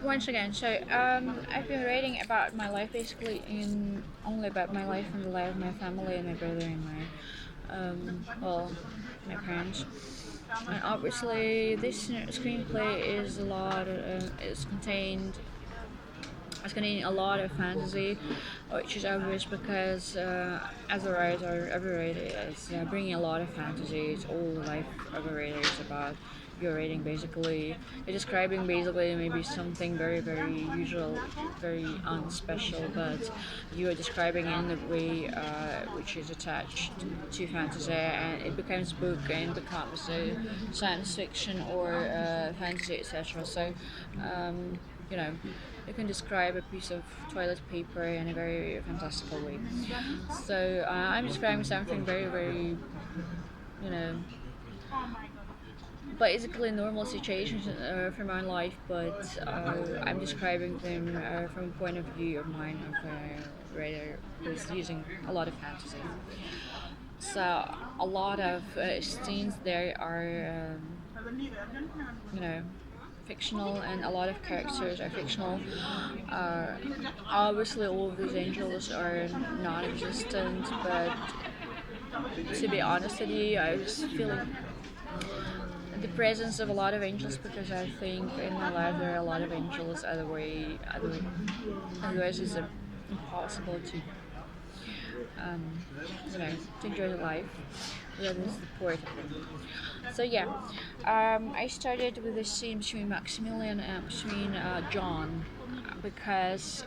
Once again, I've been writing about my life, basically in only about my life and the life of my family and my brother and my parents. And obviously, this screenplay is a lot. It's containing a lot of fantasy, which is obvious because as a writer, every writer is bringing a lot of fantasy. It's all the life of a writer is about. You're writing basically, you're describing basically maybe something very, very usual, very unspecial, but you are describing it in a way which is attached to fantasy, and it becomes book and becomes science fiction or fantasy, etc. Um, you know, you can describe a piece of toilet paper in a very fantastical way. I'm describing something very, very, you know, basically normal situations from my life, but I'm describing them from a point of view of mine of a writer who's using a lot of fantasy. So a lot of scenes there are, you know, fictional, and a lot of characters are fictional. Uh, Obviously, all of these angels are non-existent, but to be honest with you, I was feeling the presence of a lot of angels because I think in my life there are a lot of angels. Otherwise it's impossible to um, to enjoy the life without the support. So yeah, I started with the scene between Maximilian and between John because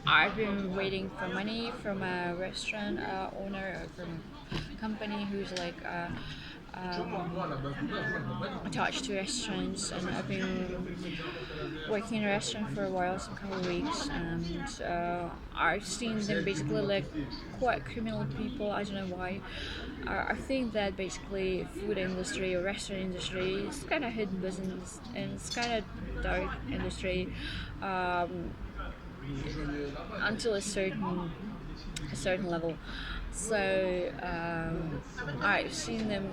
I've been waiting for money from a restaurant owner or from a company who's like attached to restaurants, and I've been working in a restaurant for a while, some couple of weeks, and I've seen them basically like quite criminal people. I don't know why. I think that basically food industry or restaurant industry is kind of hidden business and it's kind of dark industry um, until a certain level. I've seen them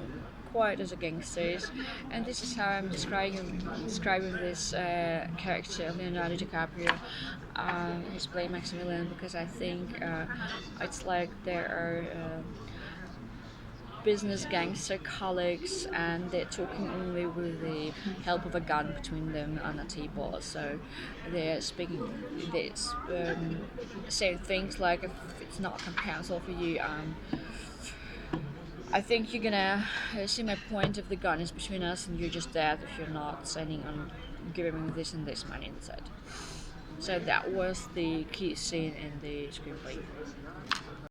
quite as a gangsters, and this is how I'm describing this character Leonardo DiCaprio. He's playing Maximilian because I think it's like there are. Business gangster colleagues, and they're talking only with the help of a gun between them on a table. So they're speaking, saying things like, if it's not cancel for you, I think you're gonna see my point. If the gun is between us and you're just dead if you're not signing on giving me this and this money instead. So that was the key scene in the screenplay.